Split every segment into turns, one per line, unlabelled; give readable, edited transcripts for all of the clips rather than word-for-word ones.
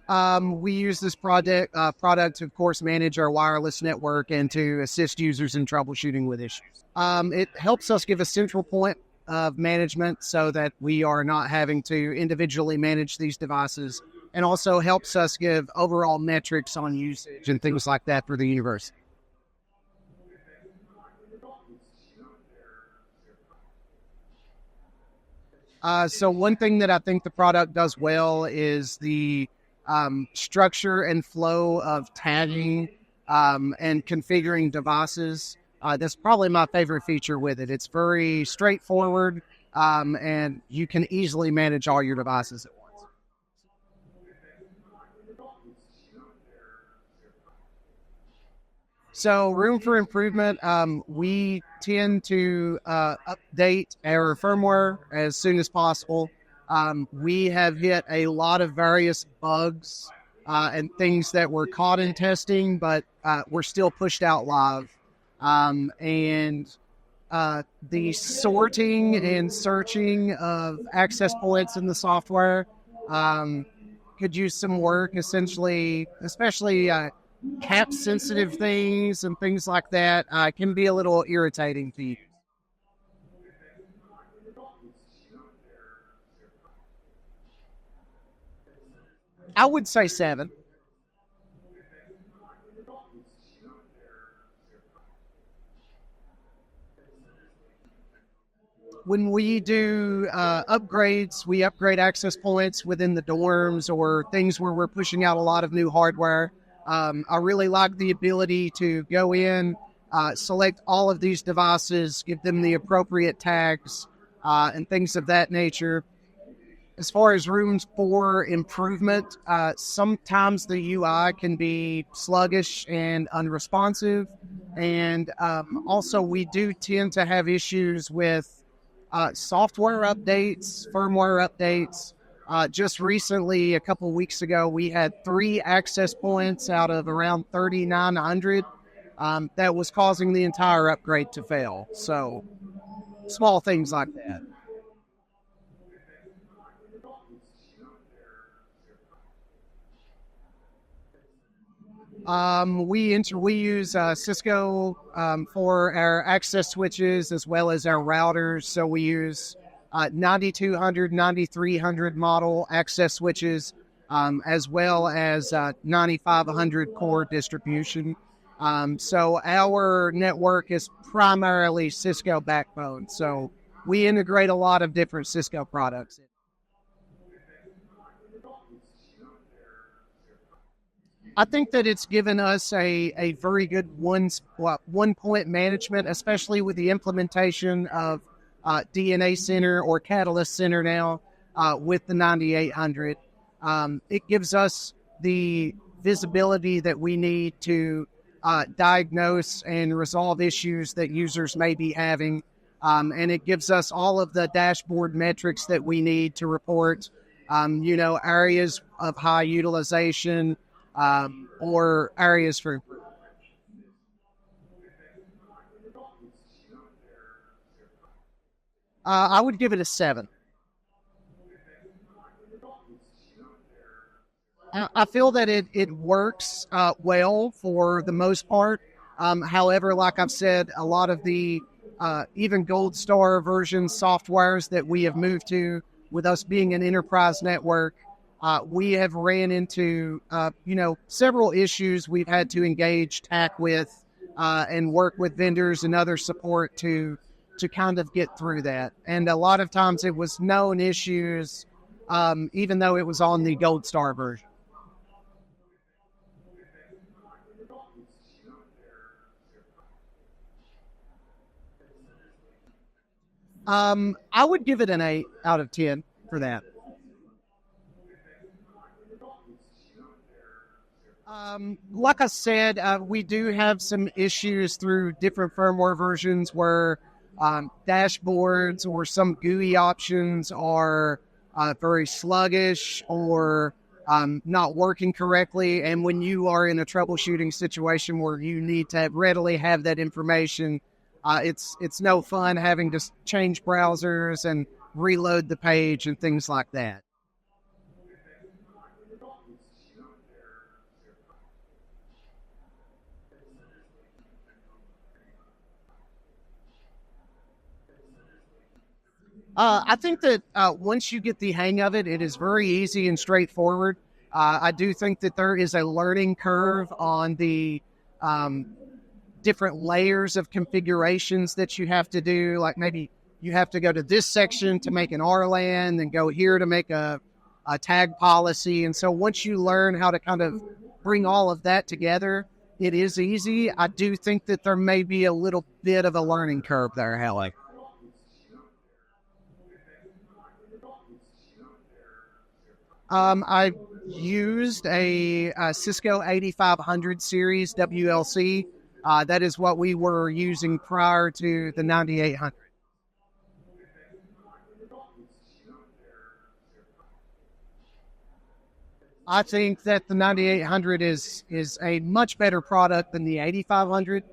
We use this product to, of course, manage our wireless network and to assist users in troubleshooting with issues. It helps us give a central point of management so that we are not having to individually manage these devices, and also helps us give overall metrics on usage and things like that for the university. So one thing that I think the product does well is the structure and flow of tagging and configuring devices. That's probably my favorite feature with it. It's very straightforward, and you can easily manage all your devices at once. So room for improvement, we tend to update our firmware as soon as possible. We have hit a lot of various bugs and things that were caught in testing, but were still pushed out live. And the sorting and searching of access points in the software could use some work, essentially, especially cap-sensitive things and things like that can be a little irritating to use. I would say 7. When we do upgrades, we upgrade access points within the dorms or things where we're pushing out a lot of new hardware. I really like the ability to go in, select all of these devices, give them the appropriate tags, and things of that nature. As far as rooms for improvement, sometimes the UI can be sluggish and unresponsive. And also, we do tend to have issues with software updates, firmware updates. Just recently, a couple weeks ago, we had 3 access points out of around 3,900 that was causing the entire upgrade to fail. So, small things like that. We use Cisco for our access switches as well as our routers. So we use 9200, 9300 model access switches, as well as 9500 core distribution. So our network is primarily Cisco backbone. So we integrate a lot of different Cisco products. I think that it's given us a very good one point management, especially with the implementation of DNA Center or Catalyst Center now with the 9800. It gives us the visibility that we need to diagnose and resolve issues that users may be having. And it gives us all of the dashboard metrics that we need to report, areas of high utilization, or areas for improvement. I would give it a 7. I feel that it works well for the most part. However, like I've said, a lot of the even Gold Star version softwares that we have moved to, with us being an enterprise network, we have ran into, several issues we've had to engage TAC with and work with vendors and other support to kind of get through that. And a lot of times it was known issues, even though it was on the Gold Star version. I would give it an 8 out of 10 for that. Like I said, we do have some issues through different firmware versions where dashboards or some GUI options are very sluggish or not working correctly. And when you are in a troubleshooting situation where you need to readily have that information, it's no fun having to change browsers and reload the page and things like that. I think that once you get the hang of it, it is very easy and straightforward. I do think that there is a learning curve on the um, different layers of configurations that you have to do. Like maybe you have to go to this section to make an RLAN, then go here to make a tag policy. And so once you learn how to kind of bring all of that together, it is easy. I do think that there may be a little bit of a learning curve there, Hallie. I used a Cisco 8500 series WLC. That is what we were using prior to the 9800. I think that the 9800 is a much better product than the 8500.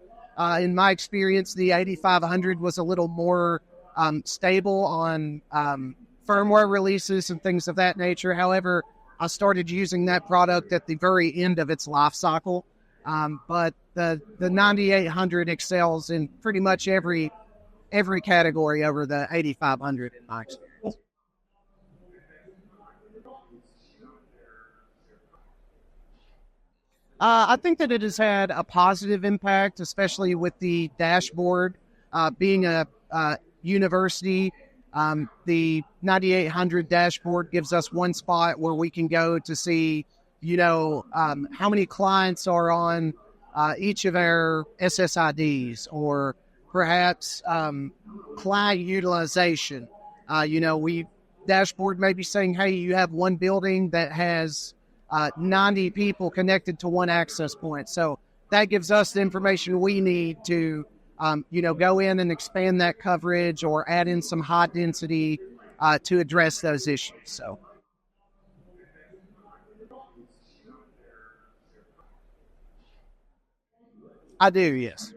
In my experience, the 8500 was a little more stable on firmware releases and things of that nature. However, I started using that product at the very end of its life cycle. But the 9800 excels in pretty much every category over the 8500 in my experience. I think that it has had a positive impact, especially with the dashboard being a university. The 9800 dashboard gives us one spot where we can go to see, how many clients are on each of our SSIDs, or perhaps client utilization. We dashboard may be saying, hey, you have one building that has 90 people connected to one access point. So that gives us the information we need to, go in and expand that coverage or add in some high density to address those issues. So I do, yes.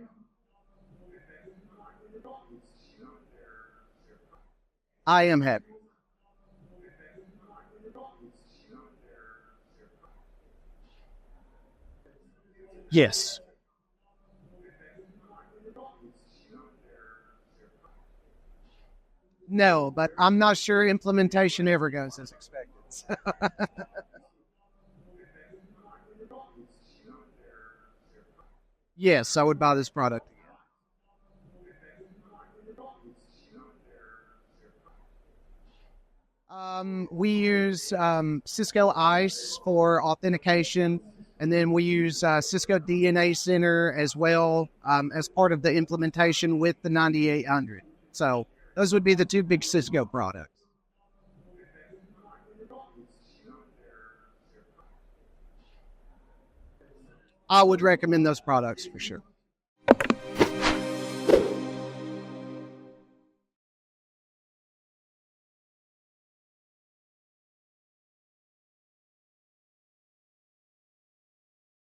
I am happy. Yes. No, but I'm not sure implementation ever goes as expected. Yes, I would buy this product. We use Cisco ICE for authentication, and then we use Cisco DNA Center as well as part of the implementation with the 9800. So those would be the two big Cisco products. I would recommend those products for sure.